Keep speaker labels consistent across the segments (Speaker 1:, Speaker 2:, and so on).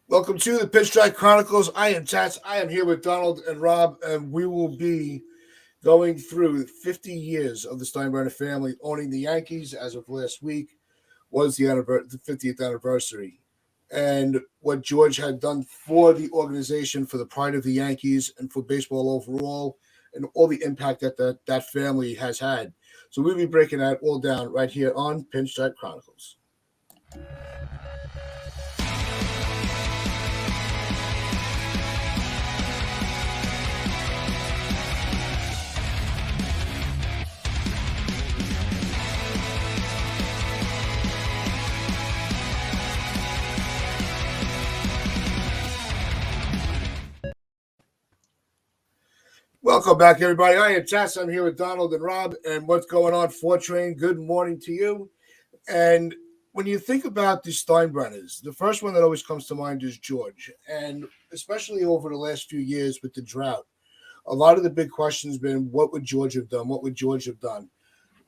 Speaker 1: Welcome to the Pinstripe Chronicles. I am Tats. I am here with Donald and Rob, and we will be going through 50 years of the Steinbrenner family owning the Yankees. As of last week, was the 50th anniversary, and what George had done for the organization, for the pride of the Yankees, and for baseball overall, and all the impact that family has had. So we'll be breaking that all down right here on Pinstripe Chronicles. Welcome back, everybody. I am Tess. I'm here with Donald and Rob. And what's going on, Fortrain? Good morning to you. And when you think about the Steinbrenners, the first one that always comes to mind is George. And especially over the last few years with the drought, a lot of the big questions have been, what would George have done? What would George have done?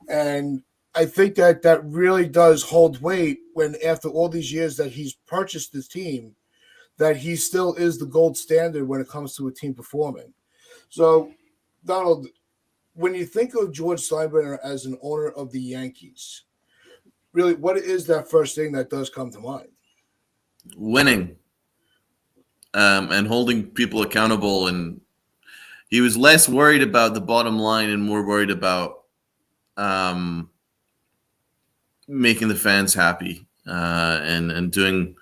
Speaker 1: And I think that really does hold weight when, after all these years that he's purchased this team, that he still is the gold standard when it comes to a team performing. So, Donald, when you think of George Steinbrenner as an owner of the Yankees, really, what is that first thing that does come to mind?
Speaker 2: Winning, and holding people accountable. And he was less worried about the bottom line and more worried about making the fans happy and doing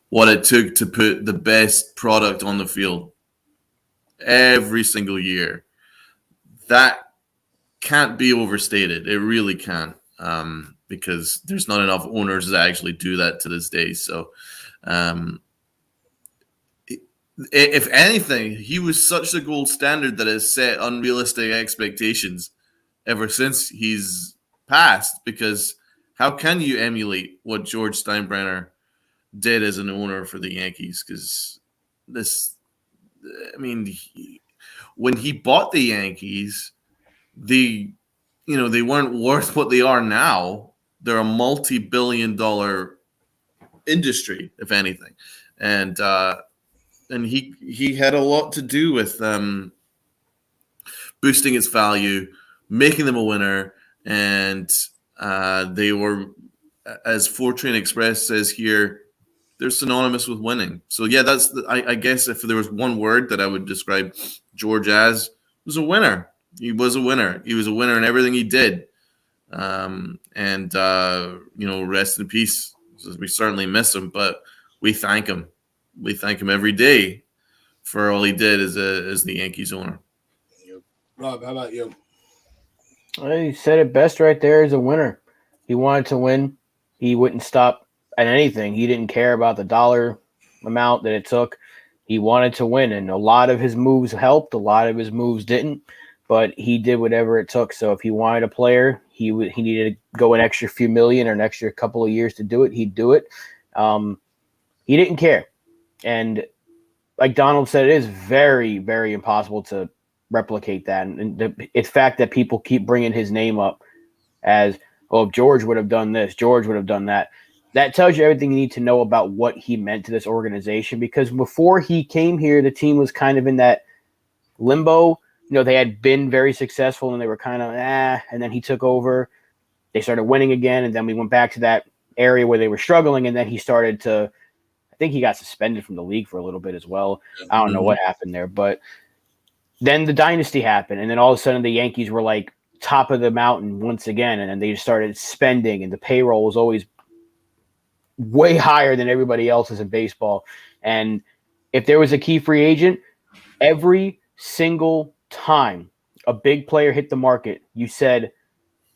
Speaker 2: what it took to put the best product on the field every single year. That can't be overstated. It really can't, because there's not enough owners that actually do that to this day. So if anything, he was such a gold standard that has set unrealistic expectations ever since he's passed, because how can you emulate what George Steinbrenner did as an owner for the Yankees? Because when he bought the Yankees, they weren't worth what they are now. They're a multi-billion-dollar industry, if anything, and he had a lot to do with boosting its value, making them a winner, and they were, as Fortrain Express says here, they're synonymous with winning. So yeah, I guess if there was one word that I would describe George as, it was a winner. He was a winner. He was a winner in everything he did. Rest in peace. We certainly miss him, but we thank him. We thank him every day for all he did as the Yankees owner.
Speaker 1: Rob, how about you?
Speaker 3: He said it best right there. As a winner. He wanted to win. He wouldn't stop at anything. He didn't care about the dollar amount that it took. He wanted to win, and a lot of his moves helped. A lot of his moves didn't, but he did whatever it took. So if he wanted a player, he needed to go an extra few million or an extra couple of years to do it, he'd do it. He didn't care. And like Donald said, it is very, very impossible to replicate that. And the fact that people keep bringing his name up as, oh, George would have done this, George would have done that. That tells you everything you need to know about what he meant to this organization, because before he came here, the team was kind of in that limbo. They had been very successful and they were kind of, and then he took over. They started winning again, and then we went back to that area where they were struggling, and then he started to, I think he got suspended from the league for a little bit as well. I don't know what happened there, but then the dynasty happened, and then all of a sudden the Yankees were like top of the mountain once again, and then they started spending, and the payroll was always way higher than everybody else's in baseball. And if there was a key free agent, every single time a big player hit the market, you said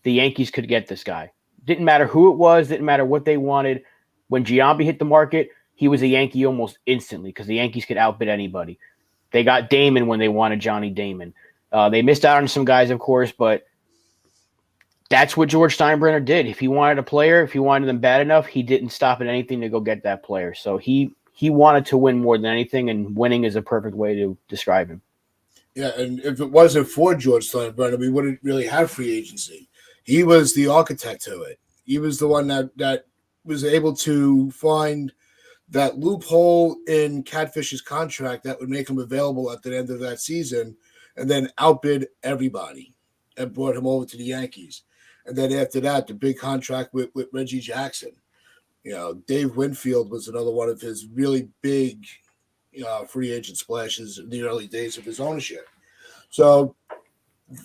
Speaker 3: the Yankees could get this guy. Didn't matter who it was, didn't matter what they wanted. When Giambi hit the market, he was a Yankee almost instantly because the Yankees could outbid anybody. They got Damon when they wanted Johnny Damon. They missed out on some guys, of course, but that's what George Steinbrenner did. If he wanted a player, if he wanted them bad enough, he didn't stop at anything to go get that player. So he wanted to win more than anything, and winning is a perfect way to describe him.
Speaker 1: Yeah, and if it wasn't for George Steinbrenner, we wouldn't really have free agency. He was the architect to it. He was the one that was able to find that loophole in Catfish's contract that would make him available at the end of that season, and then outbid everybody and brought him over to the Yankees. And then after that, the big contract with Reggie Jackson. Dave Winfield was another one of his really big free agent splashes in the early days of his ownership. So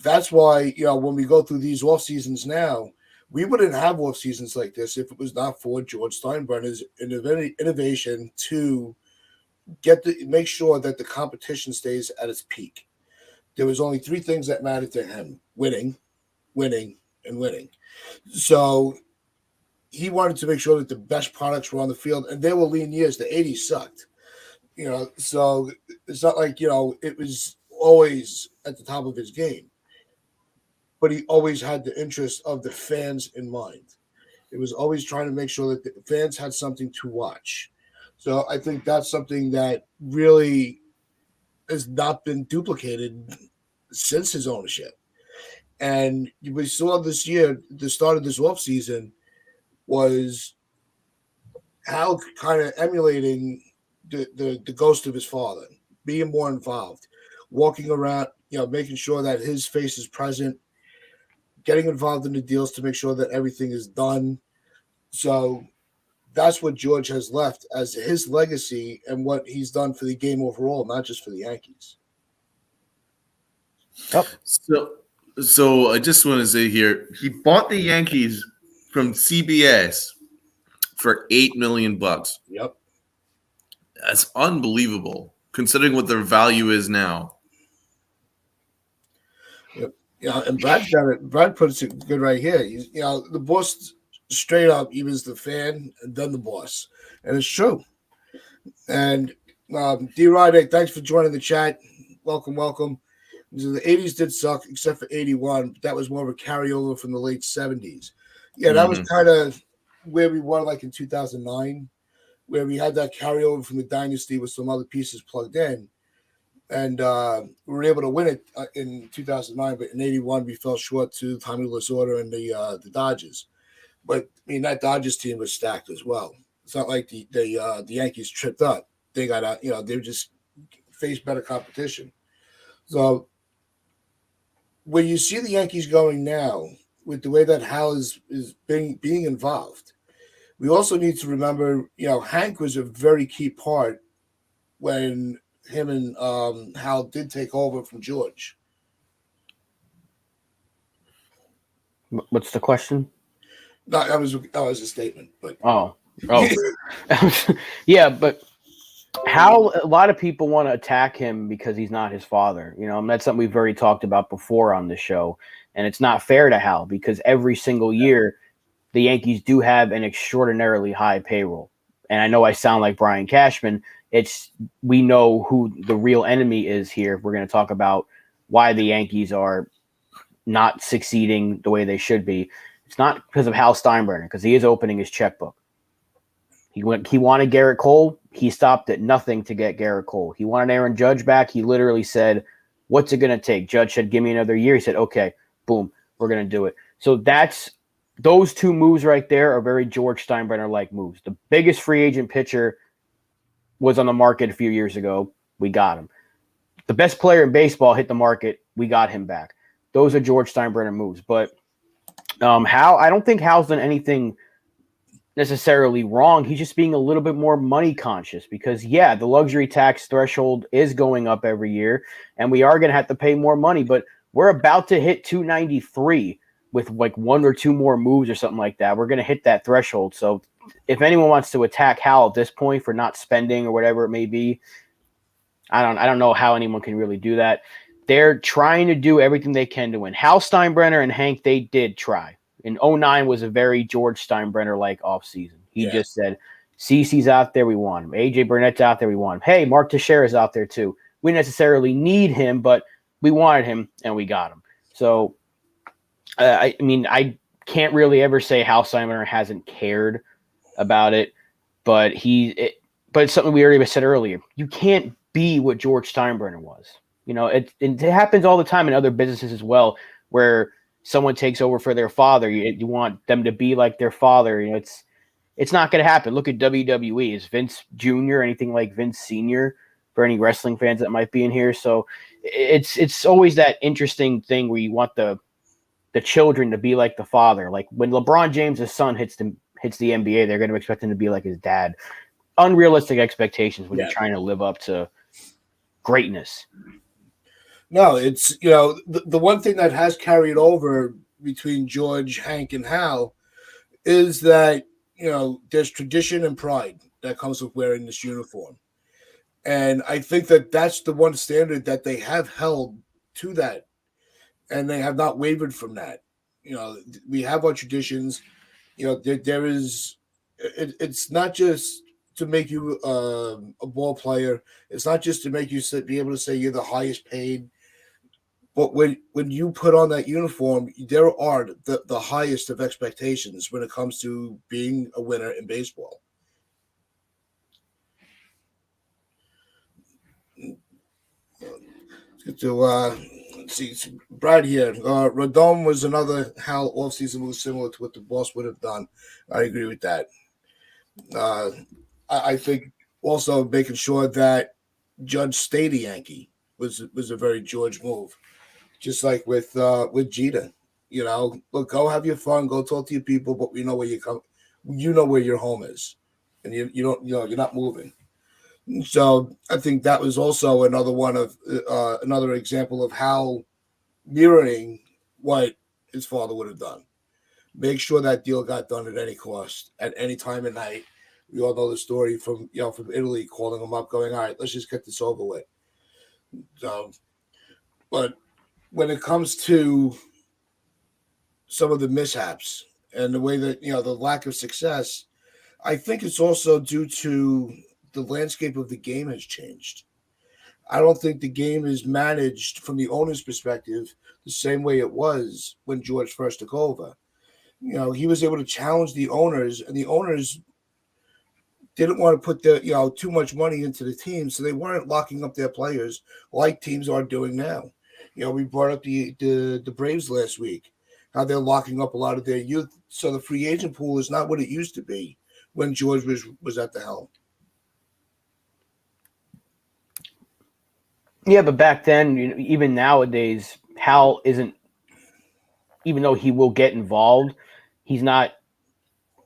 Speaker 1: that's why, when we go through these off seasons now, we wouldn't have off seasons like this if it was not for George Steinbrenner's innovation to make sure that the competition stays at its peak. There was only three things that mattered to him: winning, winning, and winning. So he wanted to make sure that the best products were on the field, and there were lean years. The 80s sucked. So it's not like, it was always at the top of his game. But he always had the interest of the fans in mind. It was always trying to make sure that the fans had something to watch. So I think that's something that really has not been duplicated since his ownership. And we saw this year, the start of this offseason, was Hal kind of emulating the ghost of his father, being more involved, walking around, making sure that his face is present, getting involved in the deals to make sure that everything is done. So that's what George has left as his legacy and what he's done for the game overall, not just for the Yankees.
Speaker 2: Oh. So I just want to say here, he bought the Yankees from CBS for $8 million.
Speaker 1: Yep.
Speaker 2: That's unbelievable, considering what their value is now.
Speaker 1: Yep. And Brad's got it. Brad puts it good right here. The boss straight up, he was the fan and then the boss. And it's true. And D. Roddick, thanks for joining the chat. Welcome. The 80s did suck, except for 81. That was more of a carryover from the late 70s. Yeah, that was kind of where we were like in 2009, where we had that carryover from the dynasty with some other pieces plugged in. And we were able to win it in 2009, but in 81, we fell short to Tommy Lasorda and the Dodgers. But, that Dodgers team was stacked as well. It's not like the Yankees tripped up. They got out, they just faced better competition. So where you see the Yankees going now, with the way that Hal is being involved, we also need to remember, Hank was a very key part when him and Hal did take over from George.
Speaker 3: What's the question?
Speaker 1: No, that was a statement. But
Speaker 3: yeah, but Hal, a lot of people want to attack him because he's not his father. That's something we've already talked about before on the show. And it's not fair to Hal because every single year the Yankees do have an extraordinarily high payroll. And I know I sound like Brian Cashman. We know who the real enemy is here. We're going to talk about why the Yankees are not succeeding the way they should be. It's not because of Hal Steinbrenner, because he is opening his checkbook. He wanted Garrett Cole. He stopped at nothing to get Garrett Cole. He wanted Aaron Judge back. He literally said, "What's it going to take?" Judge said, "Give me another year." He said, "Okay, boom, we're going to do it." So those two moves right there are very George Steinbrenner-like moves. The biggest free agent pitcher was on the market a few years ago. We got him. The best player in baseball hit the market. We got him back. Those are George Steinbrenner moves. But I don't think Hal's done anything necessarily wrong. He's just being a little bit more money conscious because, the luxury tax threshold is going up every year, and we are going to have to pay more money. But we're about to hit 293 with like one or two more moves or something like that. We're going to hit that threshold. So if anyone wants to attack Hal at this point for not spending or whatever it may be, I don't know how anyone can really do that. They're trying to do everything they can to win. Hal Steinbrenner and Hank, they did try. In 2009 was a very George Steinbrenner-like offseason. He just said, CeCe's out there, we want him. AJ Burnett's out there, we want him. Hey, Mark Teixeira's out there too. We necessarily need him, but we wanted him and we got him. So, I can't really ever say Hal Steinbrenner hasn't cared about it, but it's something we already said earlier. You can't be what George Steinbrenner was. It happens all the time in other businesses as well, where someone takes over for their father. You want them to be like their father. It's It's not going to happen. Look at WWE. Is Vince Jr. anything like Vince Sr. for any wrestling fans that might be in here? So it's always that interesting thing where you want the children to be like the father. Like when LeBron James' son hits the NBA, they're going to expect him to be like his dad. Unrealistic expectations when you're trying to live up to greatness.
Speaker 1: No, it's, the one thing that has carried over between George, Hank, and Hal is that, there's tradition and pride that comes with wearing this uniform. And I think that that's the one standard that they have held to that. And they have not wavered from that. We have our traditions. There is, it's not just to make you a ball player. It's not just to make you be able to say you're the highest paid. But when you put on that uniform, there are the highest of expectations when it comes to being a winner in baseball. Let's get to let's see, Brad here. Rodon was another Hal offseason move similar to what the boss would have done. I agree with that. I think also making sure that Judge stayed a Yankee was a very George move. Just like with Jeter, look, go have your fun, go talk to your people, but we know where you come, where your home is, and you don't, you're not moving. So I think that was also another one of another example of how mirroring what his father would have done. Make sure that deal got done at any cost, at any time of night. We all know the story from Italy, calling him up, going, "All right, let's just get this over with." So, but when it comes to some of the mishaps and the way that, the lack of success, I think it's also due to the landscape of the game has changed. I don't think the game is managed from the owner's perspective the same way it was when George first took over. He was able to challenge the owners, and the owners didn't want to put too much money into the team, so they weren't locking up their players like teams are doing now. We brought up the Braves last week, how they're locking up a lot of their youth. So the free agent pool is not what it used to be when George was at the helm.
Speaker 3: Yeah, but back then, even nowadays, Hal isn't, even though he will get involved, he's not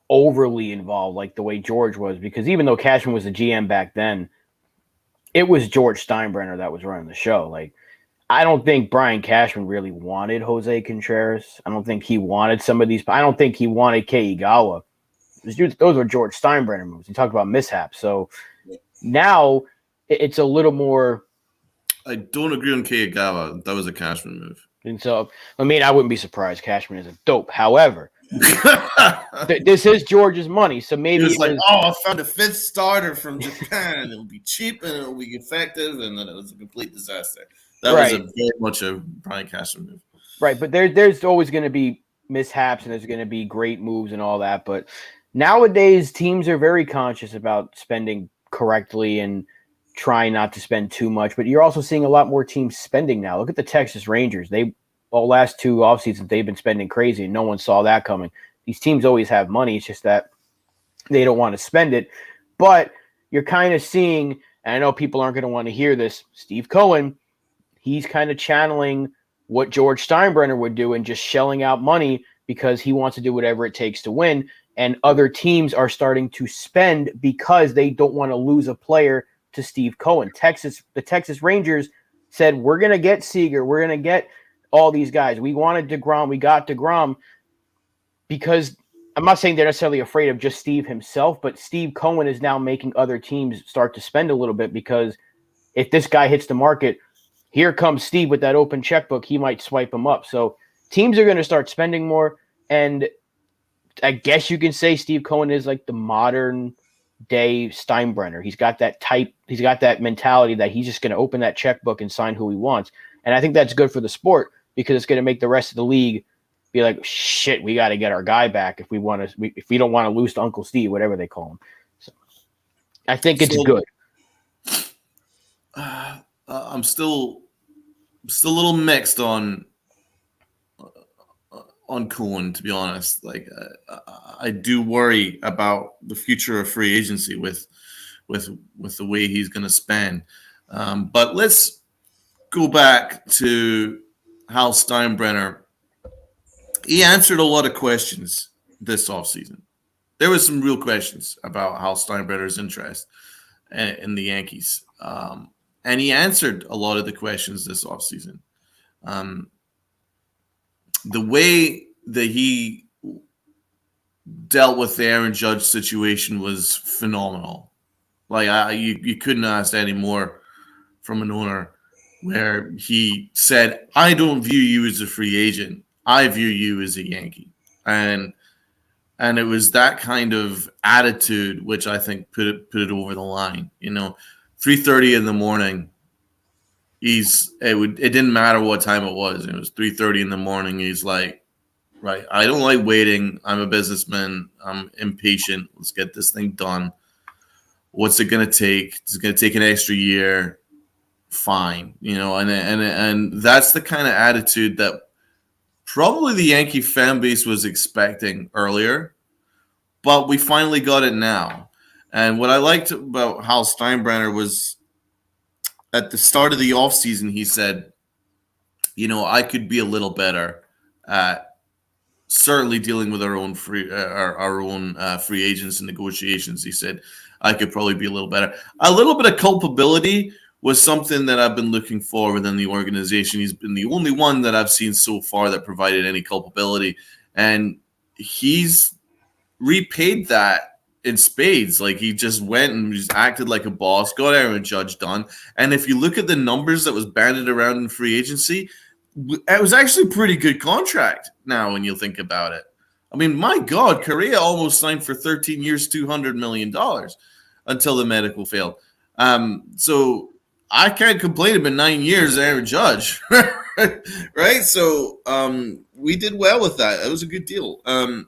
Speaker 3: overly involved like the way George was, because even though Cashman was the GM back then, it was George Steinbrenner that was running the show. Like, I don't think Brian Cashman really wanted Jose Contreras. I don't think he wanted some of these. I don't think he wanted Keigawa. Those were George Steinbrenner moves. You talk about mishaps. So now it's a little more.
Speaker 2: I don't agree on Keigawa. That was a Cashman move.
Speaker 3: And so, I wouldn't be surprised. Cashman is a dope. However, this is George's money, so maybe
Speaker 2: it's like, I found a fifth starter from Japan. It'll be cheap and it'll be effective, and then it was a complete disaster. That was very much a Brian Cashman move.
Speaker 3: Right, but there's always going to be mishaps, and there's going to be great moves and all that. But nowadays, teams are very conscious about spending correctly and trying not to spend too much. But you're also seeing a lot more teams spending now. Look at the Texas Rangers. Last two offseasons, they've been spending crazy, and no one saw that coming. These teams always have money. It's just that they don't want to spend it. But you're kind of seeing, and I know people aren't going to want to hear this, Steve Cohen, he's kind of channeling what George Steinbrenner would do and just shelling out money because he wants to do whatever it takes to win. And other teams are starting to spend because they don't want to lose a player to Steve Cohen. The Texas Rangers said, we're going to get Seager. We're going to get all these guys. We wanted DeGrom. We got DeGrom because I'm not saying they're necessarily afraid of just Steve himself, but Steve Cohen is now making other teams start to spend a little bit because if this guy hits the market, here comes Steve with that open checkbook. He might swipe him up. So teams are going to start spending more. And I guess you can say Steve Cohen is like the modern day Steinbrenner. He's got that mentality that he's just going to open that checkbook and sign who he wants. And I think that's good for the sport because it's going to make the rest of the league be like, shit, we got to get our guy back if we don't want to lose to Uncle Steve, whatever they call him. So I think it's good.
Speaker 2: I'm still a little mixed on on Cohen, to be honest. Like, I do worry about the future of free agency with the way he's going to spend. But let's go back to Hal Steinbrenner. He answered a lot of questions this offseason. There was some real questions about Hal Steinbrenner's interest in the Yankees. And he answered a lot of the questions this offseason. The way that he dealt with the Aaron Judge situation was phenomenal. Like, you couldn't ask any more from an owner, where he said, "I don't view you as a free agent. I view you as a Yankee." And it was that kind of attitude which I think put it over the line. 3:30 in the morning. It didn't matter what time it was. It was 3:30 in the morning. He's like, "Right, I don't like waiting. I'm a businessman. I'm impatient. Let's get this thing done. What's it going to take? It's going to take an extra year. Fine." And that's the kind of attitude that probably the Yankee fan base was expecting earlier, but we finally got it now. And what I liked about Hal Steinbrenner was, at the start of the offseason, he said, "I could be a little better at certainly dealing with our own free agents and negotiations." He said, "I could probably be a little better." A little bit of culpability was something that I've been looking for within the organization. He's been the only one that I've seen so far that provided any culpability, and he's repaid that in spades. Like, he just went and just acted like a boss, got Aaron Judge done. And if you look at the numbers that was banded around in free agency, it was actually a pretty good contract now when you think about it. I mean, my God, Correa almost signed for 13 years, $200 million until the medical failed. So I can't complain about 9 years, Aaron Judge, right? So we did well with that. It was a good deal. And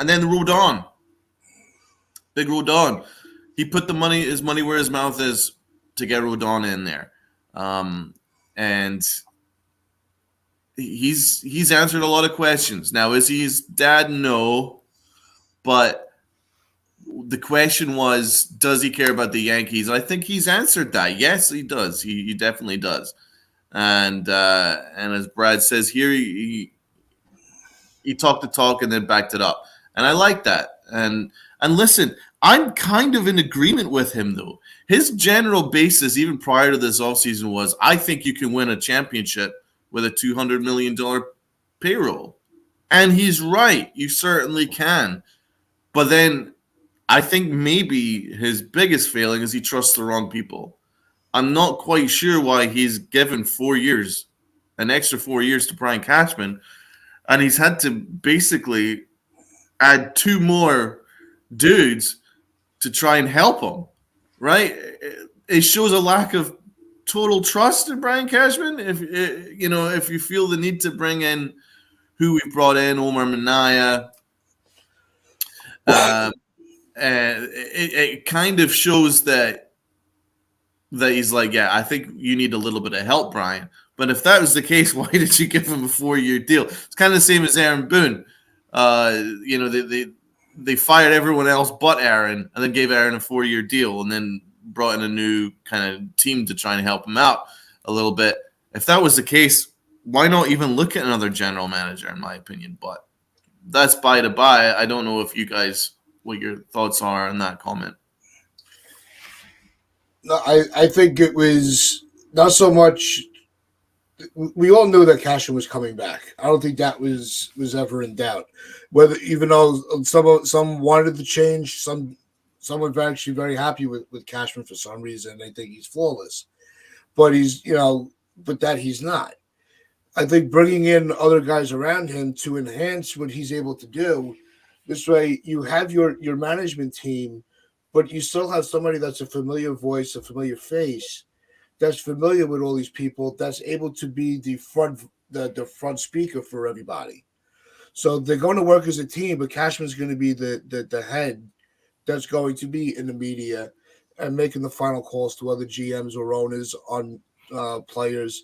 Speaker 2: then Rodon, big Rodon, he put his money where his mouth is to get Rodon in there, and he's answered a lot of questions. Now, is he his dad? No, but the question was, does he care about the Yankees? I think he's answered that. Yes, he does. He definitely does. And as Brad says here, he talked the talk and then backed it up. And I like that. And listen, I'm kind of in agreement with him, though. His general basis, even prior to this offseason, was, I think you can win a championship with a $200 million payroll. And he's right. You certainly can. But then I think maybe his biggest failing is he trusts the wrong people. I'm not quite sure why he's given 4 years, an extra 4 years to Brian Cashman, and he's had to basically add 2 more dudes to try and help him, right? It shows a lack of total trust in Brian Cashman. If you feel the need to bring in who we brought in, Omar Minaya, and it kind of shows that he's like, yeah, I think you need a little bit of help, Brian. But if that was the case, why did you give him a 4-year deal? It's kind of the same as Aaron Boone. They fired everyone else but Aaron, and then gave Aaron a 4-year deal, and then brought in a new kind of team to try and help him out a little bit. If that was the case, why not even look at another general manager, in my opinion? But that's by the by. I don't know if you guys, what your thoughts are on that comment.
Speaker 1: No, I think it was not so much. We all knew that Cashman was coming back. I don't think that was ever in doubt. Whether, even though some wanted to change, some were actually very happy with Cashman for some reason. They think he's flawless, but he's not. I think bringing in other guys around him to enhance what he's able to do. This way, you have your management team, but you still have somebody that's a familiar voice, a familiar face, that's familiar with all these people, that's able to be the front speaker for everybody. So they're going to work as a team, but Cashman's going to be the head that's going to be in the media and making the final calls to other GMs or owners on players,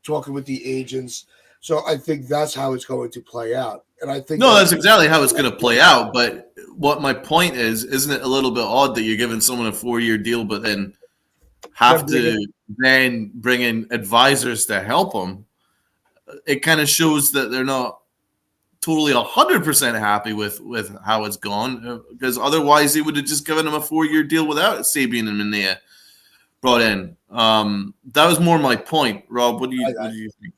Speaker 1: talking with the agents. So I think that's how it's going to play out. And I think
Speaker 2: No, that's exactly how it's going to play out. But what my point is, isn't it a little bit odd that you're giving someone a 4-year deal, but then have to then bring in advisors to help them? It kind of shows that they're not totally 100% happy with how it's gone, because otherwise they would have just given him a 4-year deal without Sabian and Mania brought in. That was more my point. Rob, what do you think?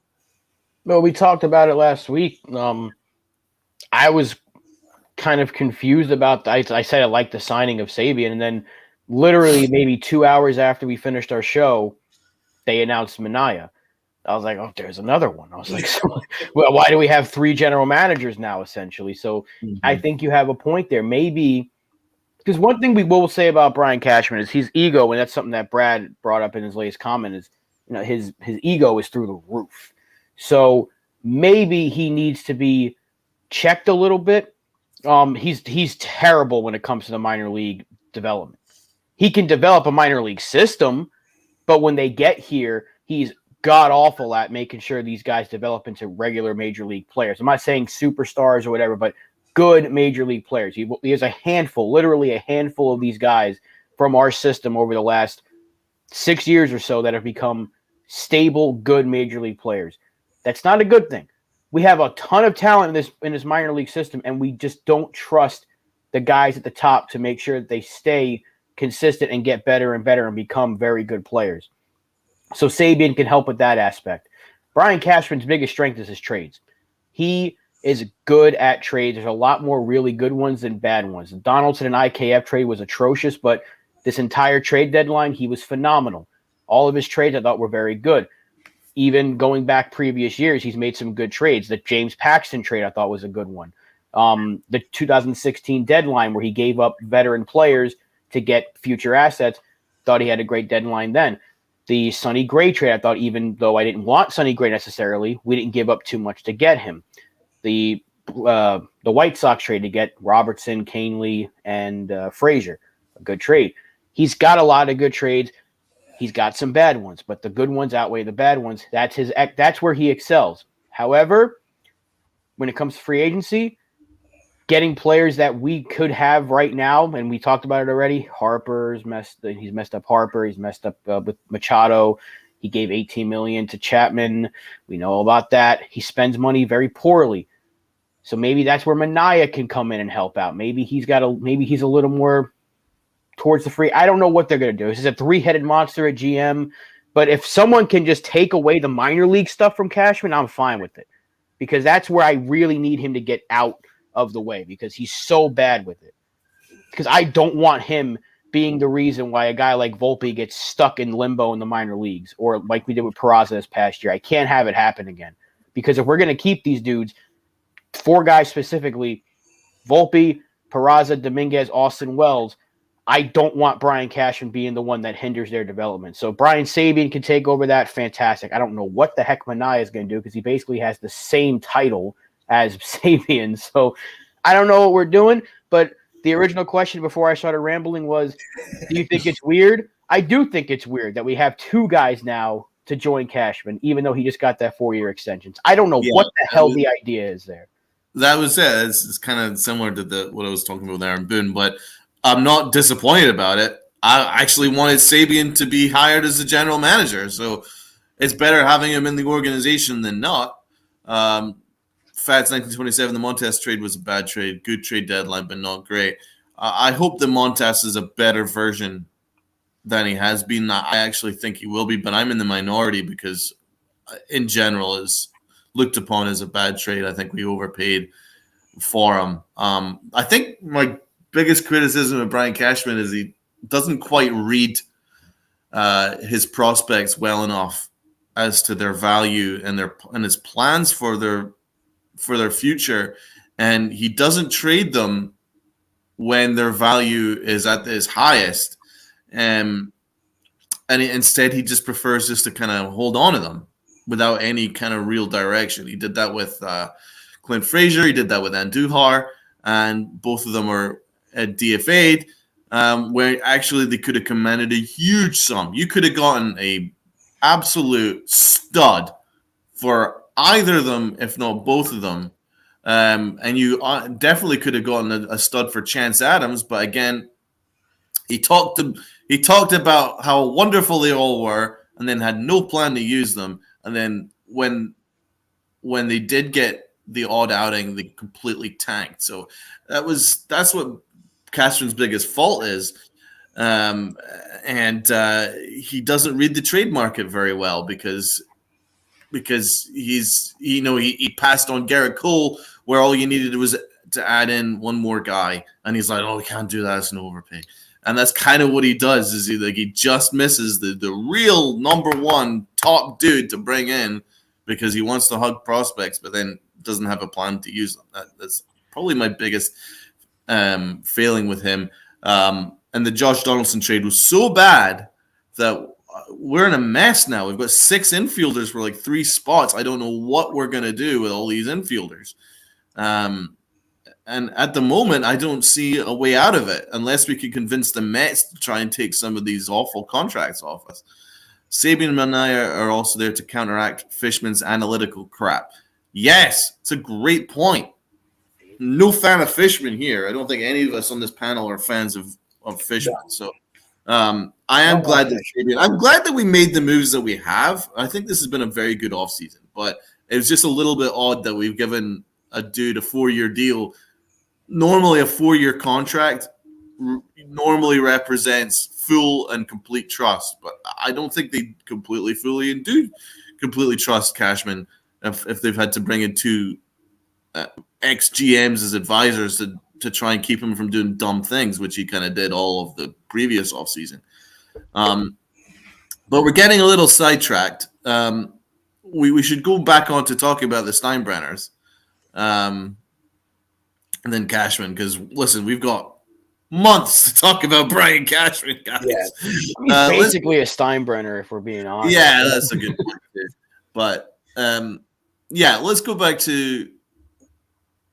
Speaker 3: Well, we talked about it last week. I was kind of confused about I said I liked the signing of Sabian, and then literally maybe 2 hours after we finished our show, they announced Mania. I was like, oh, there's another one. I was like, well, why do we have 3 general managers now, essentially? So I think you have a point there. Maybe because one thing we will say about Brian Cashman is his ego, and that's something that Brad brought up in his latest comment, is his ego is through the roof. So maybe he needs to be checked a little bit. He's terrible when it comes to the minor league development. He can develop a minor league system, but when they get here, he's god awful at making sure these guys develop into regular major league players. I'm not saying superstars or whatever, but good major league players. He has a handful, literally a handful of these guys from our system over the last 6 years or so that have become stable, good major league players. That's not a good thing. We have a ton of talent in this minor league system, and we just don't trust the guys at the top to make sure that they stay consistent and get better and better and become very good players. So Sabian can help with that aspect. Brian Cashman's biggest strength is his trades. He is good at trades. There's a lot more really good ones than bad ones. The Donaldson and IKF trade was atrocious, but this entire trade deadline, he was phenomenal. All of his trades I thought were very good. Even going back previous years, he's made some good trades. The James Paxton trade I thought was a good one. The 2016 deadline where he gave up veteran players to get future assets, thought he had a great deadline then. The Sonny Gray trade, I thought, even though I didn't want Sonny Gray necessarily, we didn't give up too much to get him. The White Sox trade to get Robertson, Canely, and Frazier, a good trade. He's got a lot of good trades. He's got some bad ones, but the good ones outweigh the bad ones. That's where he excels. However, when it comes to free agency, getting players that we could have right now, and we talked about it already. He's messed up Harper. He's messed up with Machado. He gave $18 million to Chapman. We know about that. He spends money very poorly. So maybe that's where Mania can come in and help out. Maybe he's a little more towards the free. I don't know what they're going to do. This is a 3-headed monster at GM. But if someone can just take away the minor league stuff from Cashman, I'm fine with it. Because that's where I really need him to get out of the way, because he's so bad with it. Because I don't want him being the reason why a guy like Volpe gets stuck in limbo in the minor leagues, or like we did with Peraza this past year. I can't have it happen again. Because if we're going to keep these dudes, 4 guys specifically, Volpe, Peraza, Dominguez, Austin Wells, I don't want Brian Cashman being the one that hinders their development. So Brian Sabian can take over that. Fantastic. I don't know what the heck Mania is going to do, because he basically has the same title as Sabian. So I don't know what we're doing, but the original question before I started rambling was, do you think it's weird? I do think it's weird that we have 2 guys now to join Cashman, even though he just got that 4-year extension. I don't know what the hell the idea is there.
Speaker 2: That was it. It's kind of similar to what I was talking about with Aaron Boone, but I'm not disappointed about it. I actually wanted Sabian to be hired as the general manager, so it's better having him in the organization than not. Fats 1927, the Montes trade was a bad trade. Good trade deadline, but not great. I hope that Montes is a better version than he has been. I actually think he will be, but I'm in the minority because, in general, is looked upon as a bad trade. I think we overpaid for him. I think my biggest criticism of Brian Cashman is he doesn't quite read his prospects well enough as to their value and his plans for their future, and he doesn't trade them when their value is at its highest. And instead, he just prefers just to kind of hold on to them without any kind of real direction. He did that with Clint Frazier. He did that with Andujar, and both of them were DFA'd, where actually they could have commanded a huge sum. You could have gotten a absolute stud for either of them, if not both of them. And you definitely could have gotten a stud for Chance Adams, but again, he talked about how wonderful they all were, and then had no plan to use them. And then when they did get the odd outing, they completely tanked. So that's what Castron's biggest fault is. And he doesn't read the trade market very well because he passed on Garrett Cole where all you needed was to add in one more guy, and he's like, oh, we can't do that, it's an overpay. And that's kind of what he does, is he just misses the real number one top dude to bring in because he wants to hug prospects, but then doesn't have a plan to use them. That's probably my biggest failing with him. And the Josh Donaldson trade was so bad that we're in a mess now. We've got 6 infielders for like 3 spots. I don't know what we're going to do with all these infielders. And at the moment, I don't see a way out of it unless we can convince the Mets to try and take some of these awful contracts off us. Sabian and Manaea are also there to counteract Fishman's analytical crap. Yes, it's a great point. No fan of Fishman here. I don't think any of us on this panel are fans of Fishman. Yeah. So I am glad that we made the moves that we have. I think this has been a very good offseason, but it was just a little bit odd that we've given a dude a 4-year deal. Normally, a 4-year contract normally represents full and complete trust, but I don't think they fully trust Cashman if they've had to bring in 2 ex-GMs as advisors to try and keep him from doing dumb things, which he kind of did all of the previous offseason. But we're getting a little sidetracked. We should go back on to talking about the Steinbrenners. And then Cashman, because listen, we've got months to talk about Brian Cashman, guys.
Speaker 3: Yeah. He's basically a Steinbrenner, if we're being honest.
Speaker 2: Yeah, that's a good point. But let's go back to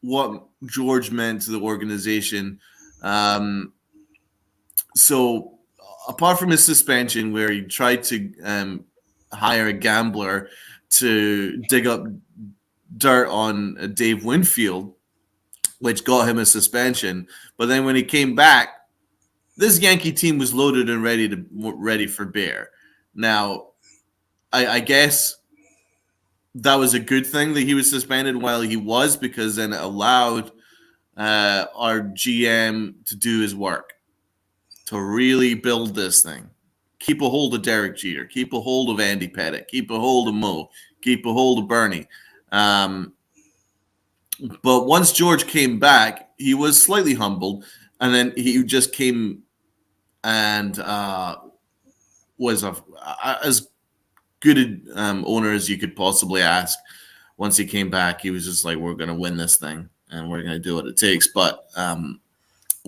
Speaker 2: what George meant to the organization. So apart from his suspension, where he tried to hire a gambler to dig up dirt on Dave Winfield, which got him a suspension. But then when he came back, this Yankee team was loaded and ready for bear. Now, I guess that was a good thing that he was suspended while he was, because then it allowed our GM to do his work, to really build this thing. Keep a hold of Derek Jeter. Keep a hold of Andy Pettitte. Keep a hold of Mo. Keep a hold of Bernie. But once George came back, he was slightly humbled, and then he just came and was as good an owner as you could possibly ask. Once he came back, he was just like, we're going to win this thing, and we're going to do what it takes. But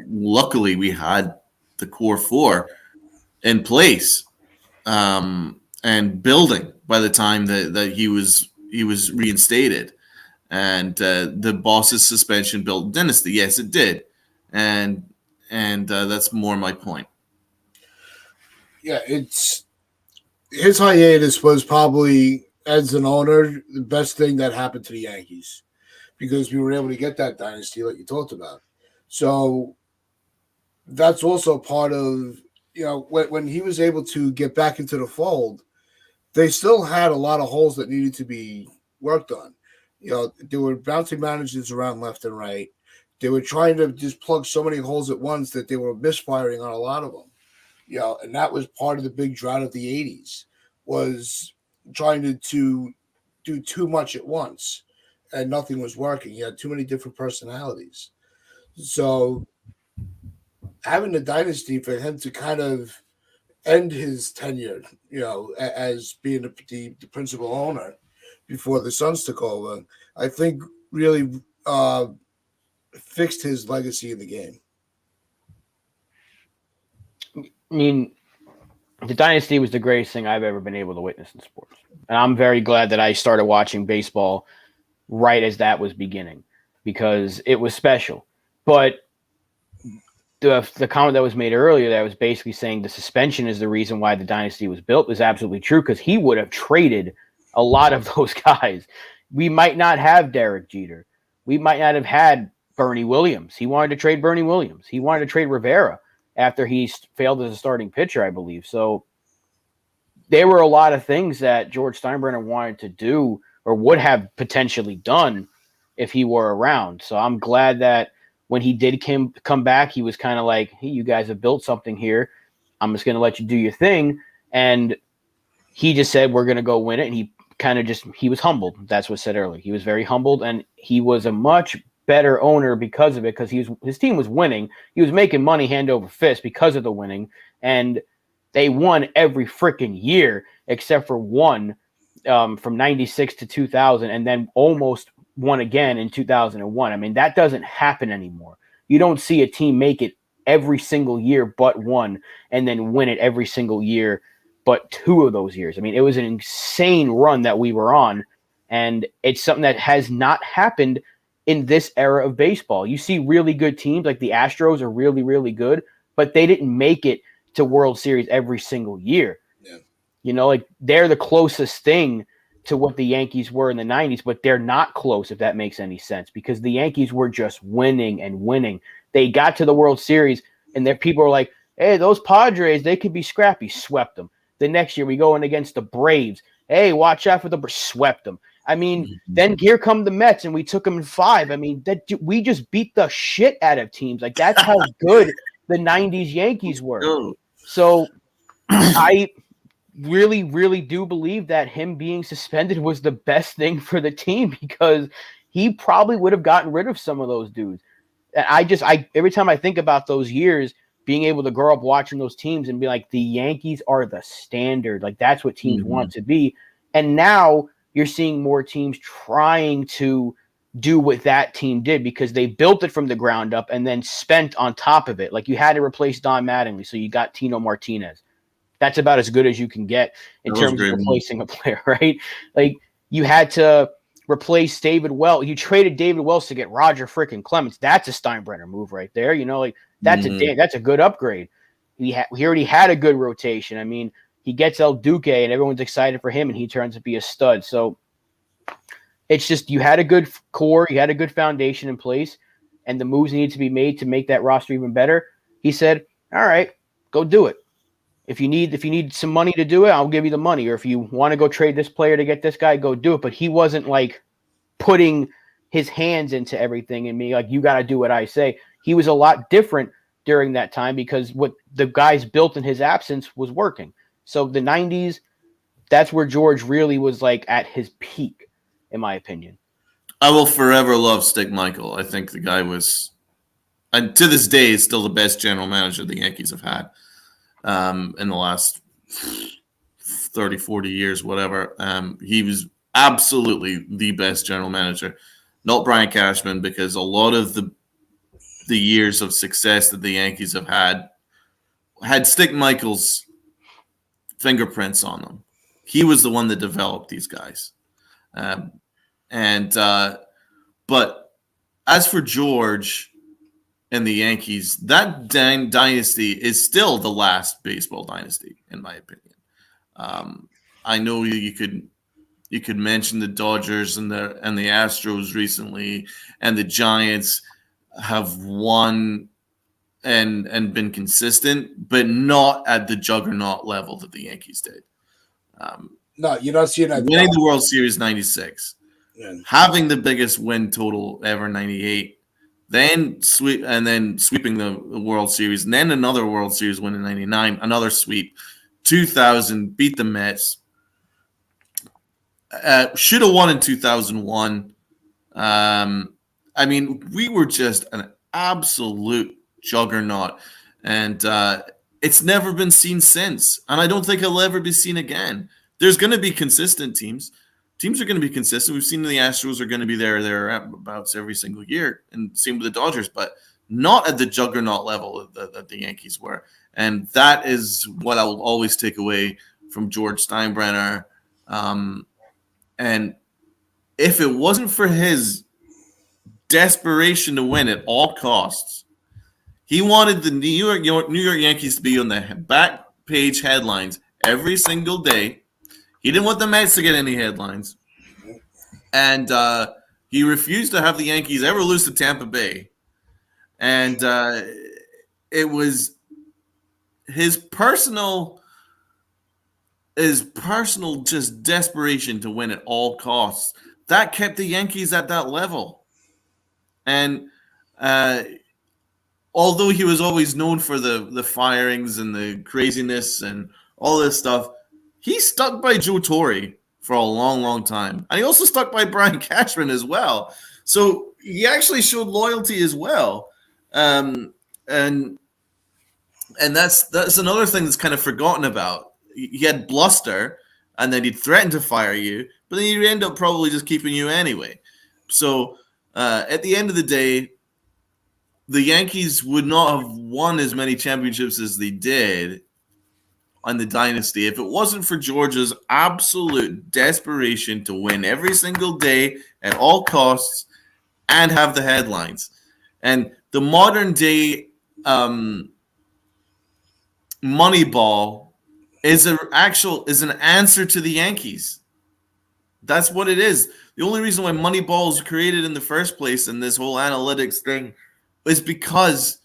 Speaker 2: luckily, we had the core 4 in place and building by the time that he was reinstated. And the boss's suspension built dynasty. Yes, it did. And that's more my point.
Speaker 1: Yeah, it's his hiatus was probably, as an owner, the best thing that happened to the Yankees, because we were able to get that dynasty like you talked about. So that's also part of, when he was able to get back into the fold, they still had a lot of holes that needed to be worked on. They were bouncing managers around left and right. They were trying to just plug so many holes at once that they were misfiring on a lot of them. And that was part of the big drought of the 80s, was trying to do too much at once, and nothing was working. You had too many different personalities. So having the dynasty for him to kind of end his tenure, as being the principal owner before the Suns took over, I think really fixed his legacy in the game.
Speaker 3: I mean, the dynasty was the greatest thing I've ever been able to witness in sports. And I'm very glad that I started watching baseball right as that was beginning, because it was special. But the comment that was made earlier that was basically saying the suspension is the reason why the dynasty was built is absolutely true, because he would have traded a lot of those guys. we might not have Derek Jeter. We might not have had Bernie Williams. He wanted to trade Bernie Williams. He wanted to trade Rivera after he failed as a starting pitcher, I believe. So there were a lot of things that George Steinbrenner wanted to do or would have potentially done if he were around. So I'm glad that when he did come back, he was kind of like, hey, you guys have built something here. I'm just going to let you do your thing. And he just said, we're going to go win it. And he was humbled. That's what I said earlier. He was very humbled, and he was a much better owner because of it, because his team was winning. He was making money hand over fist because of the winning. And they won every freaking year except for one from 96 to 2000, and then almost won again in 2001. I mean, that doesn't happen anymore. You don't see a team make it every single year but one and then win it every single year but two of those years. I mean, it was an insane run that we were on, and it's something that has not happened in this era of baseball. You see really good teams, like the Astros are really, really good, but they didn't make it to World Series every single year.
Speaker 1: Yeah.
Speaker 3: You know, like they're the closest thing to what the Yankees were in the 90s, but they're not close, if that makes any sense, because the Yankees were just winning and winning. They got to the World Series, and there people are like, hey, those Padres, they could be scrappy. Swept them. The next year we go in against the Braves. Hey, watch out for the swept them. I mean, then here come the Mets, and we took them in 5. I mean, we just beat the shit out of teams. Like, that's how good the 90s Yankees were. So I really, really do believe that him being suspended was the best thing for the team, because he probably would have gotten rid of some of those dudes. I every time I think about those years, being able to grow up watching those teams and be like, the Yankees are the standard. Like, that's what teams want to be. And now you're seeing more teams trying to do what that team did, because they built it from the ground up and then spent on top of it. Like, you had to replace Don Mattingly, so you got Tino Martinez. That's about as good as you can get in terms of replacing a player, right? Like, you had to replace David Wells. You traded David Wells to get Roger freaking Clemens. That's a Steinbrenner move right there. You know, like, that's a good upgrade. He already had a good rotation. I mean, he gets El Duque, and everyone's excited for him, and he turns to be a stud. So it's just, you had a good core, you had a good foundation in place, and the moves needed to be made to make that roster even better. He said, all right, go do it. If you need some money to do it, I'll give you the money. Or if you want to go trade this player to get this guy, go do it. But he wasn't like putting his hands into everything and being like, you got to do what I say. He was a lot different during that time, because what the guys built in his absence was working. So the 90s, that's where George really was like at his peak, in my opinion.
Speaker 2: I will forever love Stick Michael. I think the guy was, and to this day, is still the best general manager the Yankees have had in the last 30, 40 years, whatever. He was absolutely the best general manager. Not Brian Cashman, because a lot of the years of success that the Yankees have had Stick Michael's fingerprints on them. He was the one that developed these guys. But as for George and the Yankees, that dynasty is still the last baseball dynasty, in my opinion. I know you could mention the Dodgers and the Astros recently, and the Giants have won and been consistent, but not at the juggernaut level that the Yankees did.
Speaker 1: No, you're not seeing that.
Speaker 2: Winning the World Series 96, having the biggest win total ever 98, then sweeping the World Series, and then another World Series win in 99, another sweep, 2000, beat the Mets. Should have won in 2001. I mean, we were just an absolute juggernaut, and it's never been seen since. And I don't think it'll ever be seen again. There's going to be consistent teams. Teams are going to be consistent. We've seen the Astros are going to be thereabouts every single year, and same with the Dodgers, but not at the juggernaut level that the Yankees were. And that is what I will always take away from George Steinbrenner. And if it wasn't for his desperation to win at all costs, he wanted the New York Yankees to be on the back page headlines every single day. He didn't want the Mets to get any headlines. and he refused to have the Yankees ever lose to Tampa Bay, and it was his personal just desperation to win at all costs that kept the Yankees at that level. And although he was always known for the firings and the craziness and all this stuff, he stuck by Joe Torre for a long, long time. And he also stuck by Brian Cashman as well. So he actually showed loyalty as well. And that's another thing that's kind of forgotten about. He had bluster, and then he'd threaten to fire you, but then he'd end up probably just keeping you anyway. So at the end of the day, the Yankees would not have won as many championships as they did on the dynasty if it wasn't for George's absolute desperation to win every single day at all costs and have the headlines. And the modern day Moneyball is an answer to the Yankees. That's what it is. The only reason why Moneyball was created in the first place and this whole analytics thing is because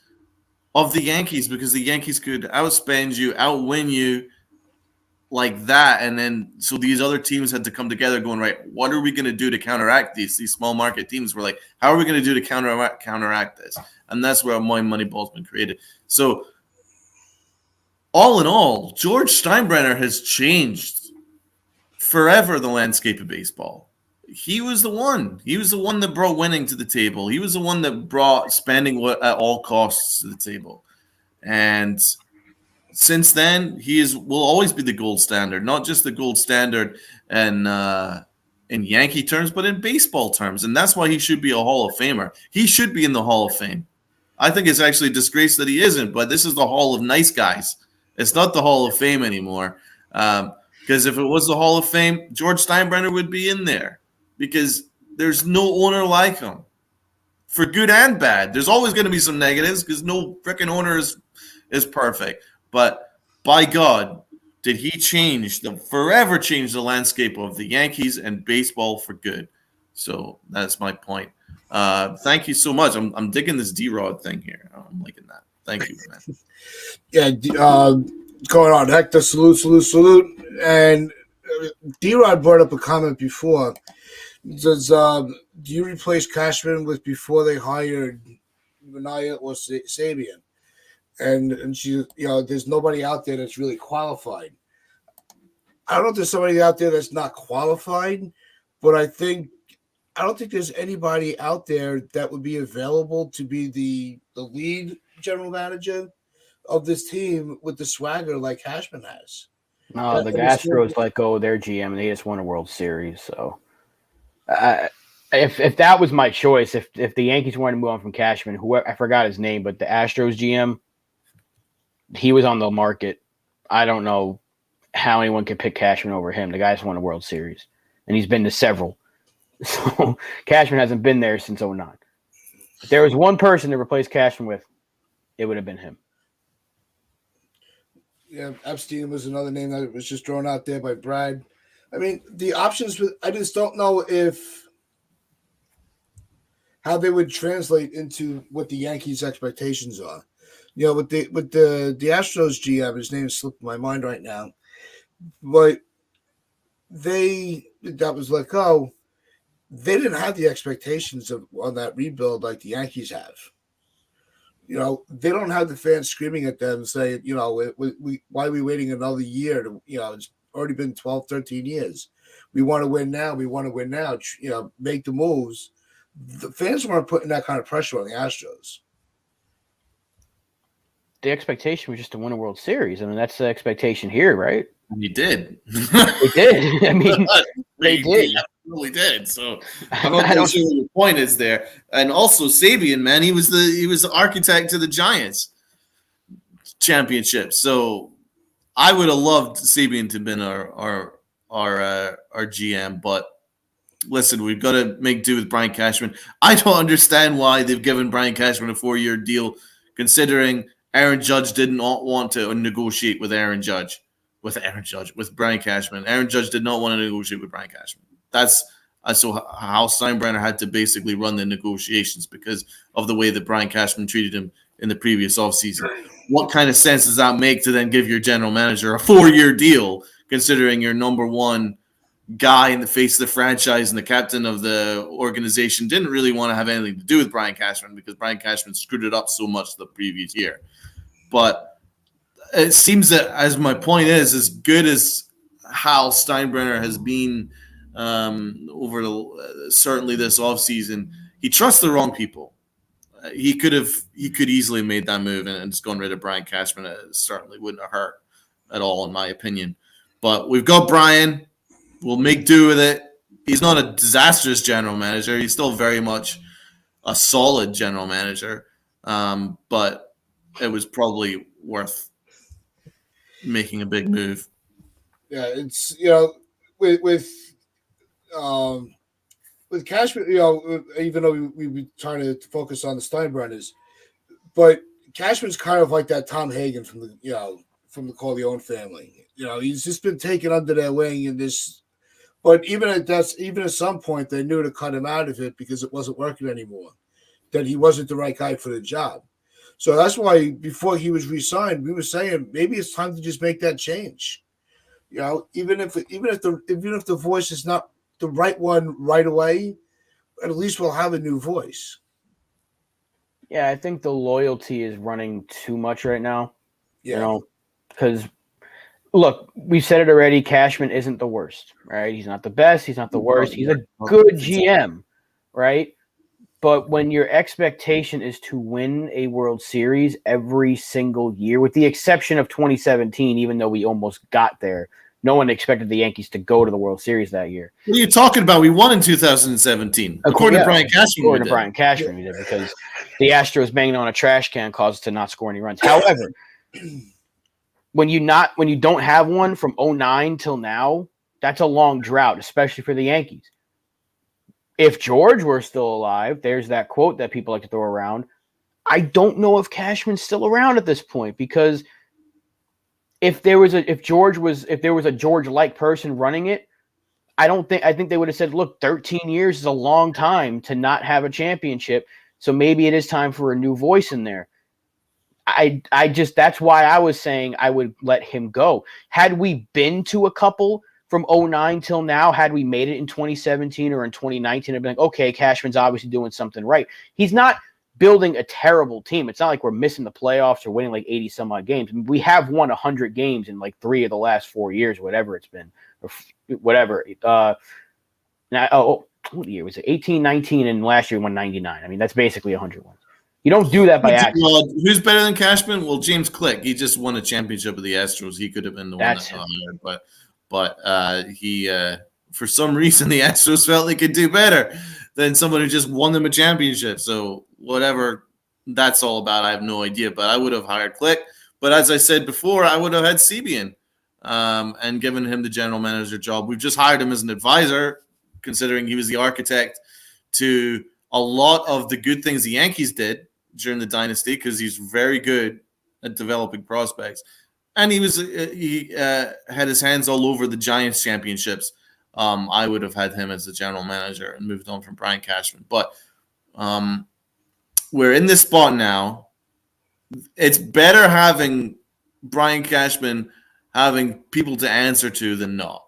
Speaker 2: of the Yankees, because the Yankees could outspend you, outwin you like that. And then so these other teams had to come together going, right, what are we going to do to counteract these small market teams? We're like, how are we going to do to counteract this? And that's where my Moneyball's been created. So all in all, George Steinbrenner has changed forever the landscape of baseball. He was the one. He was the one that brought winning to the table. He was the one that brought spending at all costs to the table. And since then, will always be the gold standard, not just the gold standard in Yankee terms, but in baseball terms. And that's why he should be a Hall of Famer. He should be in the Hall of Fame. I think it's actually a disgrace that he isn't, but this is the Hall of Nice Guys. It's not the Hall of Fame anymore. Because if it was the Hall of Fame, George Steinbrenner would be in there. Because there's no owner like him, for good and bad. There's always going to be some negatives because no freaking owner is perfect. But by God, did he forever change the landscape of the Yankees and baseball for good. So that's my point. Thank you so much. I'm digging this D-Rod thing here. I'm liking that. Thank you, man.
Speaker 1: Yeah, going on. Hector, salute. And D-Rod brought up a comment before. Does do you replace Cashman with before they hired Minaya or Sabian? And she, there's nobody out there that's really qualified. I don't know if there's somebody out there that's not qualified, but I don't think there's anybody out there that would be available to be the lead general manager of this team with the swagger like Cashman has.
Speaker 3: No, the Astros let go of their GM and they just won a World Series. So if that was my choice, if the Yankees wanted to move on from Cashman, whoever, I forgot his name, but the Astros GM, he was on the market. I don't know how anyone could pick Cashman over him. The guy's won a World Series, and he's been to several. So Cashman hasn't been there since 2009. If there was one person to replace Cashman with, it would have been him.
Speaker 1: Yeah, Epstein was another name that was just thrown out there by Brad. I mean, the options, I just don't know how they would translate into what the Yankees' expectations are. With the Astros GM, his name slipped my mind right now, but that was let go. They didn't have the expectations on that rebuild like the Yankees have. They don't have the fans screaming at them saying, why are we waiting another year? It's already been 12, 13 years. We want to win now. We want to win now. Make the moves. The fans weren't putting that kind of pressure on the Astros.
Speaker 3: The expectation was just to win a World Series. I mean, that's the expectation here, right?
Speaker 2: He did.
Speaker 3: They did. I mean, they did.
Speaker 2: Really did. So I'm not sure what the point is there. And also Sabian, man, he was the architect to the Giants championship. So I would have loved Sabian to have been our GM, but listen, we've got to make do with Brian Cashman. I don't understand why they've given Brian Cashman a 4-year deal, considering Aaron Judge did not want to negotiate with Brian Cashman. Aaron Judge did not want to negotiate with Brian Cashman. That's as to how Steinbrenner had to basically run the negotiations because of the way that Brian Cashman treated him in the previous offseason. What kind of sense does that make to then give your general manager a 4-year deal, considering your number one guy in the face of the franchise and the captain of the organization didn't really want to have anything to do with Brian Cashman because Brian Cashman screwed it up so much the previous year. But it seems that, as my point is, as good as Hal Steinbrenner has been certainly this offseason, he trusts the wrong people. He could easily made that move and just gone rid of Brian Cashman. It certainly wouldn't have hurt at all, in my opinion. But we've got Brian. We'll make do with it. He's not a disastrous general manager. He's still very much a solid general manager. But it was probably worth making a big move.
Speaker 1: Yeah, it's with Cashman, even though we were trying to focus on the Steinbrenners, but Cashman's kind of like that Tom Hagen from the Corleone family. He's just been taken under their wing in this. But even at some point, they knew to cut him out of it because it wasn't working anymore. That he wasn't the right guy for the job. So that's why before he was re-signed, we were saying maybe it's time to just make that change. Even if the voice is not the right one right away, at least we'll have a new voice.
Speaker 3: Yeah, I think the loyalty is running too much right now.
Speaker 1: Yeah.
Speaker 3: Because look, we've said it already. Cashman isn't the worst, right? He's not the best. He's not the worst. He's a good GM, right? But when your expectation is to win a World Series every single year, with the exception of 2017, even though we almost got there, no one expected the Yankees to go to the World Series that year.
Speaker 2: What are you talking about? We won in 2017. According to Brian Cashman.
Speaker 3: According to Brian Cashman, we did, because the Astros banging on a trash can caused us to not score any runs. However, when you don't have one from 2009 till now, that's a long drought, especially for the Yankees. If George were still alive, there's that quote that people like to throw around. I don't know if Cashman's still around at this point, because if there was a George-like person running it, I think they would have said, look, 13 years is a long time to not have a championship, so maybe it is time for a new voice in there. That's why I was saying I would let him go. Had we been to a couple from 2009 till now, had we made it in 2017 or in 2019, I'd be like, okay, Cashman's obviously doing something right. He's not building a terrible team. It's not like we're missing the playoffs or winning like 80 some odd games. I mean, we have won 100 games in like 3 of the last 4 years, whatever it's been, or whatever. What year was it? 18, 19, and last year we won 99. I mean, that's basically 100 wins. You don't do that by accident.
Speaker 2: Who's better than Cashman? Well, James Click. He just won a championship with the Astros. He could have been the one that got hired, but he for some reason the Astros felt they could do better than someone who just won them a championship. So whatever that's all about, I have no idea. But I would have hired Click. But as I said before, I would have had Sebian and given him the general manager job. We've just hired him as an advisor, considering he was the architect to a lot of the good things the Yankees did during the dynasty, because he's very good at developing prospects. And he had his hands all over the Giants championships. I would have had him as the general manager and moved on from Brian Cashman. But we're in this spot now. It's better having Brian Cashman having people to answer to than not.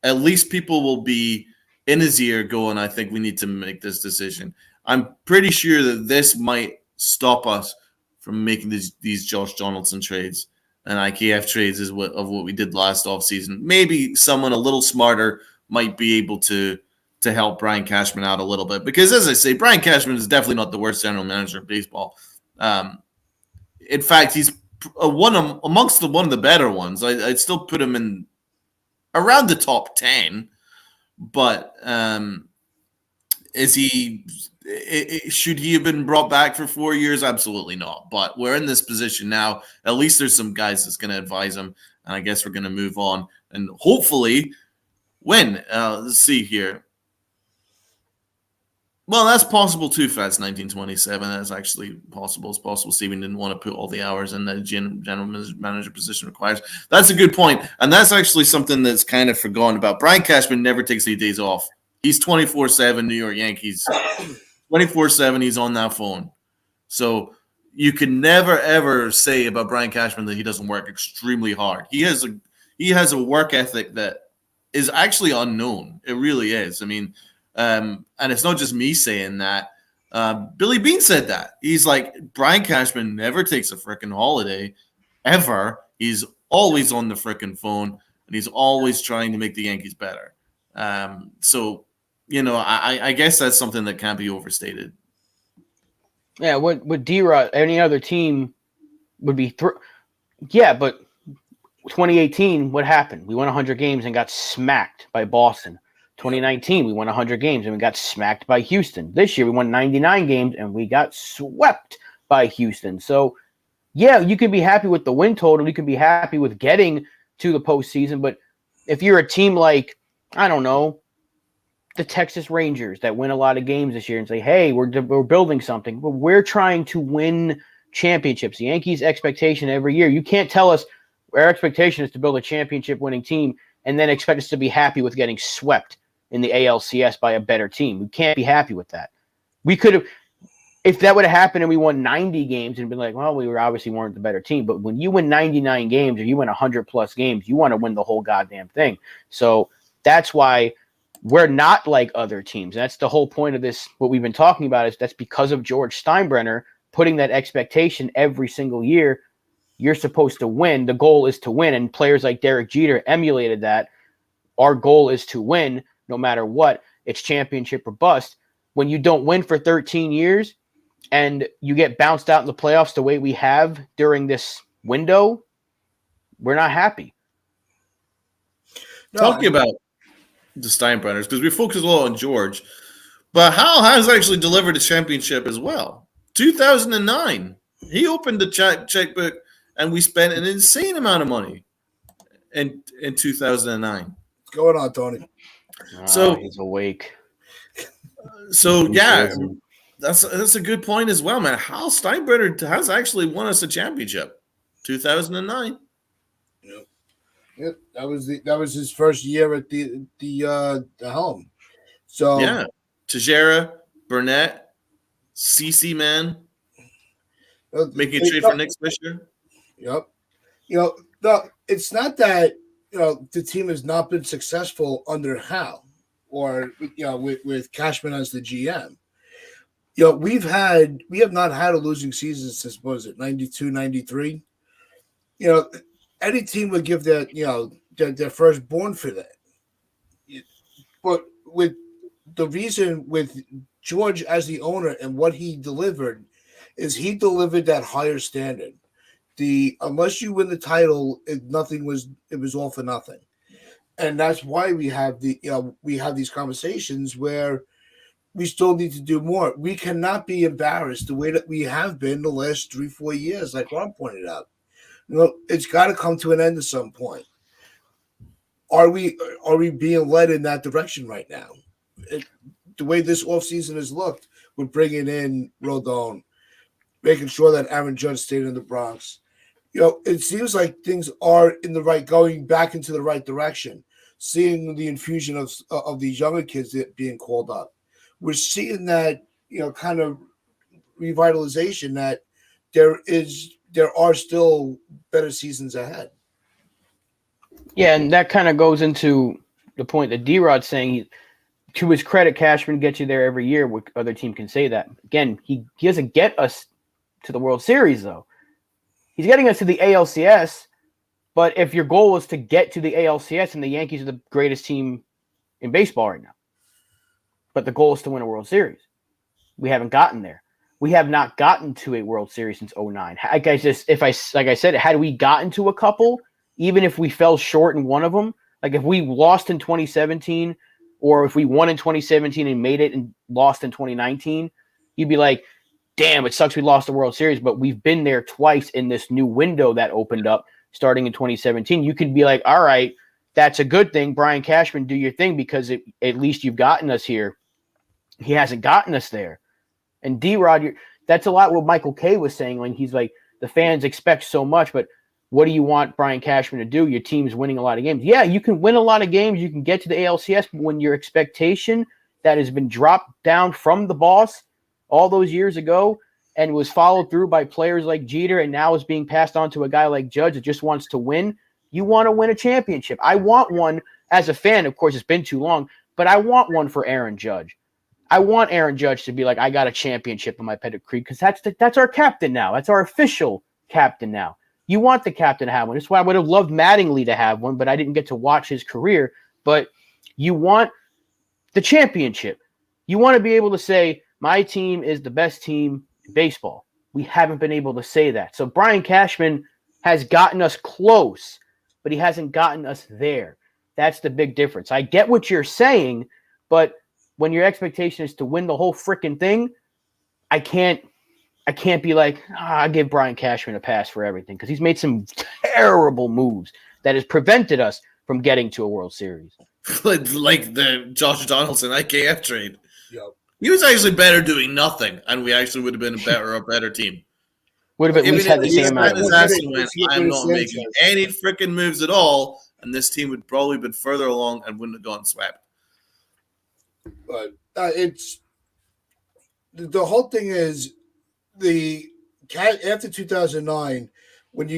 Speaker 2: At least people will be in his ear going, I think we need to make this decision. I'm pretty sure that this might stop us from making these Josh Donaldson trades and IKF trades of what we did last offseason. Maybe someone a little smarter might be able to help Brian Cashman out a little bit. Because, as I say, Brian Cashman is definitely not the worst general manager of baseball. In fact, he's amongst one of the better ones. I'd still put him in around the top 10. But should he have been brought back for 4 years? Absolutely not. But we're in this position now. At least there's some guys that's going to advise him. And I guess we're going to move on and hopefully win. Let's see here. Well, that's possible too, Fats 1927. That's actually possible. It's possible Steven didn't want to put all the hours in that general manager position requires. That's a good point. And that's actually something that's kind of forgotten about. Brian Cashman never takes any days off He's 24/7 New York Yankees. 24/7 he's on that phone. So you can never ever say about Brian Cashman that he doesn't work extremely hard. He has a work ethic that is actually unknown. It really is. I mean, and it's not just me saying that. Billy Beane said that. He's like, Brian Cashman never takes a freaking holiday, ever. He's always on the freaking phone, and he's always trying to make the Yankees better. So, I guess that's something that can't be overstated.
Speaker 3: Yeah, with D-Rod, any other team would be yeah, but 2018, what happened? We won 100 games and got smacked by Boston. 2019, we won 100 games and we got smacked by Houston. This year, we won 99 games and we got swept by Houston. So, yeah, you can be happy with the win total. You can be happy with getting to the postseason. But if you're a team like, I don't know, the Texas Rangers that win a lot of games this year and say, hey, we're building something, but we're trying to win championships. The Yankees' expectation every year, you can't tell us our expectation is to build a championship winning team and then expect us to be happy with getting swept in the ALCS by a better team. We can't be happy with that. We could have, if that would have happened and we won 90 games and been like, well, we obviously weren't the better team. But when you win 99 games or you win 100+ games, you want to win the whole goddamn thing. So that's why we're not like other teams. And that's the whole point of this. What we've been talking about is that's because of George Steinbrenner putting that expectation every single year. You're supposed to win. The goal is to win. And players like Derek Jeter emulated that. Our goal is to win no matter what. It's championship or bust. When you don't win for 13 years and you get bounced out in the playoffs the way we have during this window, we're not happy.
Speaker 2: Talking about the Steinbrenners, because we focus a lot on George, but Hal has actually delivered a championship as well. 2009, he opened the checkbook and we spent an insane amount of money in 2009.
Speaker 1: What's going on, Tony?
Speaker 2: So
Speaker 3: he's awake.
Speaker 2: So yeah, that's a good point as well, man. Hal Steinbrenner has actually won us a championship, 2009.
Speaker 1: Yep, that was his first year at the helm. So
Speaker 2: yeah, Tejera, Burnett, CC man, making a trade for Nick Fisher.
Speaker 1: Yep. It's not that the team has not been successful under Hal or with Cashman as the GM. We have not had a losing season since, what was it, 92, 93? Any team would give their firstborn for that. But with the reason with George as the owner and what he delivered is he delivered that higher standard. Unless you win the title, it was all for nothing. And that's why we have these conversations where we still need to do more. We cannot be embarrassed the way that we have been the last 3-4 years, like Ron pointed out. It's got to come to an end at some point. Are we being led in that direction right now? The way this offseason has looked, we're bringing in Rodon, making sure that Aaron Judge stayed in the Bronx. It seems like things are going back into the right direction. Seeing the infusion of these younger kids being called up, we're seeing that kind of revitalization that there are still better seasons ahead.
Speaker 3: Yeah, and that kind of goes into the point that D-Rod's saying. To his credit, Cashman gets you there every year. Other team can say that. Again, he doesn't get us to the World Series, though. He's getting us to the ALCS, but if your goal is to get to the ALCS, and the Yankees are the greatest team in baseball right now, but the goal is to win a World Series. We haven't gotten there. We have not gotten to a World Series since 2009. Like I said, had we gotten to a couple, even if we fell short in one of them, like if we lost in 2017 or if we won in 2017 and made it and lost in 2019, you'd be like, damn, it sucks we lost the World Series, but we've been there twice in this new window that opened up starting in 2017. You could be like, all right, that's a good thing. Brian Cashman, do your thing because at least you've gotten us here. He hasn't gotten us there. And D-Rod, that's a lot what Michael Kay was saying when he's like, the fans expect so much, but what do you want Brian Cashman to do? Your team's winning a lot of games. Yeah, you can win a lot of games. You can get to the ALCS, but when your expectation that has been dropped down from the boss all those years ago and was followed through by players like Jeter and now is being passed on to a guy like Judge that just wants to win, you want to win a championship. I want one as a fan. Of course, it's been too long, but I want one for Aaron Judge. I want Aaron Judge to be like, I got a championship in my pedigree because that's our captain now. That's our official captain now. You want the captain to have one. That's why I would have loved Mattingly to have one, but I didn't get to watch his career. But you want the championship. You want to be able to say, my team is the best team in baseball. We haven't been able to say that. So Brian Cashman has gotten us close, but he hasn't gotten us there. That's the big difference. I get what you're saying, but when your expectation is to win the whole freaking thing, I can't be like, I give Brian Cashman a pass for everything because he's made some terrible moves that has prevented us from getting to a World Series.
Speaker 2: Like the Josh Donaldson IKF trade.
Speaker 1: Yep.
Speaker 2: He was actually better doing nothing, and we actually would have been a better team.
Speaker 3: Would have at least had the same amount of
Speaker 2: wins. I'm not making any freaking moves at all, and this team would probably been further along and wouldn't have gone swept.
Speaker 1: But it's the whole thing is after 2009, when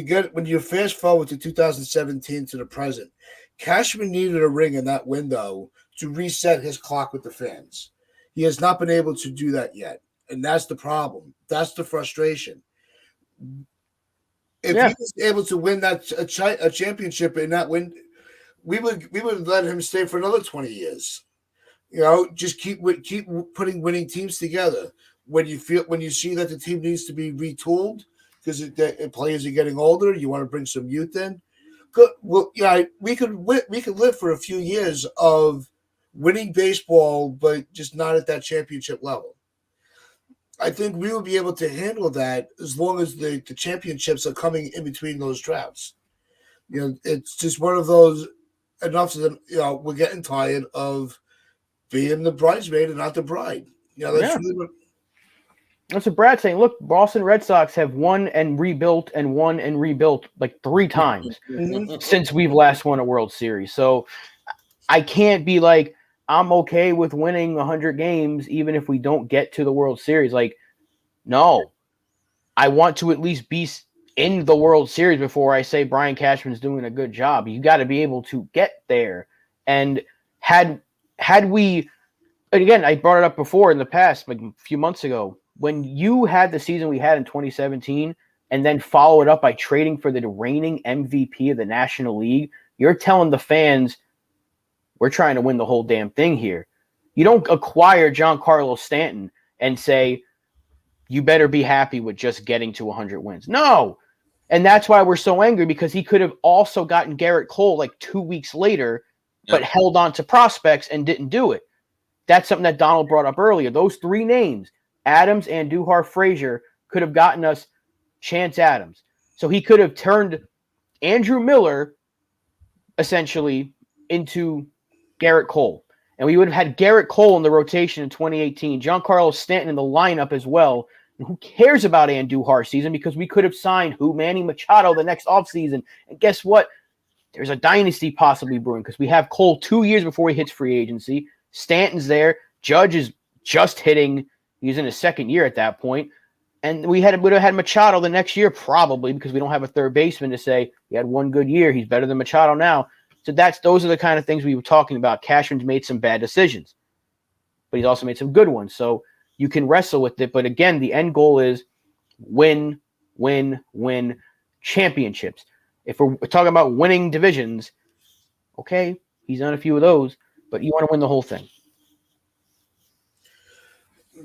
Speaker 1: you fast forward to 2017 to the present, Cashman needed a ring in that window to reset his clock with the fans. He has not been able to do that yet, and that's the problem. That's the frustration. If he was able to win a championship in that win, we would let him stay for another 20 years. You know, just keep putting winning teams together. When you see that the team needs to be retooled because the players are getting older, you want to bring some youth in. Good. Well, yeah, we could live for a few years of winning baseball, but just not at that championship level. I think we will be able to handle that as long as the championships are coming in between those droughts. You know, it's just one of those. Enough of them. You know, we're getting tired of being the bridesmaid and not the bride. You know, that's really what.
Speaker 3: That's what Brad's saying. Look, Boston Red Sox have won and rebuilt like 3 times since we've last won a World Series. So I can't be like, I'm okay with winning 100 games even if we don't get to the World Series. Like, no. I want to at least be in the World Series before I say Brian Cashman's doing a good job. You got to be able to get there. And had we, again, I brought it up before in the past, like a few months ago, when you had the season we had in 2017 and then follow it up by trading for the reigning MVP of the National League, you're telling the fans, we're trying to win the whole damn thing here. You don't acquire Giancarlo Stanton and say, you better be happy with just getting to 100 wins. No. And that's why we're so angry, because he could have also gotten Garrett Cole like 2 weeks later, but held on to prospects and didn't do it. That's something that Donald brought up earlier. Those 3 names, Adams, Andujar, Frazier, could have gotten us Chance Adams. So he could have turned Andrew Miller essentially into Garrett Cole. And we would have had Garrett Cole in the rotation in 2018, Giancarlo Stanton in the lineup as well. And who cares about Andujar's season, because we could have signed Manny Machado the next offseason. And guess what? There's a dynasty possibly brewing because we have Cole 2 years before he hits free agency. Stanton's there. Judge is just hitting. He's in his second year at that point. And we would have had Machado the next year probably, because we don't have a third baseman to say he had one good year. He's better than Machado now. So those are the kind of things we were talking about. Cashman's made some bad decisions, but he's also made some good ones. So you can wrestle with it. But again, the end goal is win championships. If we're talking about winning divisions, okay, he's done a few of those, but you want to win the whole thing.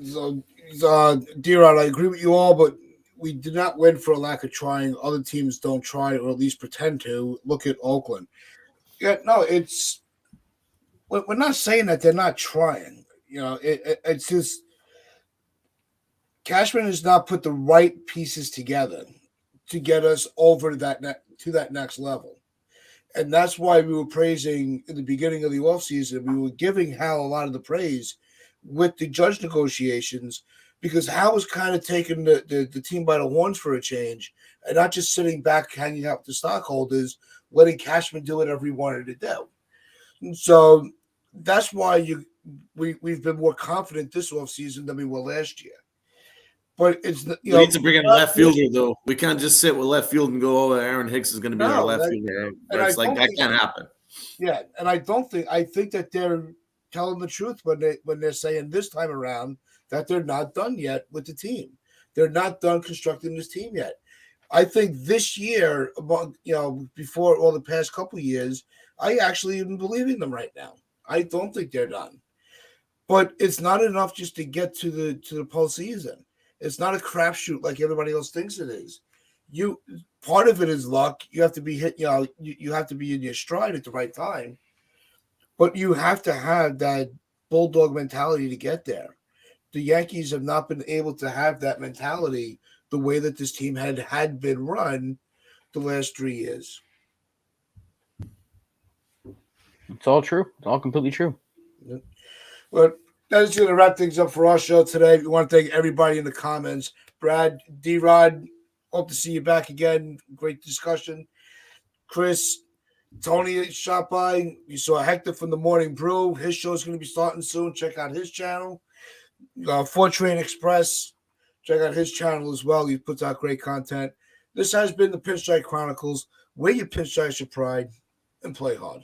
Speaker 1: So, D-Rod, I agree with you all, but we did not win for a lack of trying. Other teams don't try, or at least pretend to. Look at Oakland. Yeah, no, we're not saying that they're not trying. You know, it's just Cashman has not put the right pieces together to get us over to that next level. And that's why we were praising in the beginning of the offseason. We were giving Hal a lot of the praise with the Judge negotiations, because Hal was kind of taking the team by the horns for a change and not just sitting back hanging out with the stockholders, letting Cashman do whatever he wanted to do. And so that's why we've been more confident this offseason than we were last year. But it's
Speaker 2: we need to bring in a left fielder, though. We can't just sit with left field and go, "Oh, Aaron Hicks is going to be our left fielder." It's like that can't happen.
Speaker 1: Yeah, and I think that they're telling the truth when they're saying this time around that they're not done yet with the team. They're not done constructing this team yet. I think this year, before all the past couple of years, I actually am believing them right now. I don't think they're done, but it's not enough just to get to the postseason. It's not a crapshoot like everybody else thinks it is. Part of it is luck. You have to be hit. You have to be in your stride at the right time, but you have to have that bulldog mentality to get there. The Yankees have not been able to have that mentality the way that this team had been run the last 3 years.
Speaker 3: It's all true. It's all completely true.
Speaker 1: But that's going to wrap things up for our show today. We want to thank everybody in the comments. Brad, D-Rod, hope to see you back again. Great discussion. Chris, Tony shot by. You saw Hector from the Morning Brew. His show is going to be starting soon. Check out his channel. Fortrain Express. Check out his channel as well. He puts out great content. This has been the Pinstripe Chronicles, where you pinstripe your pride and play hard.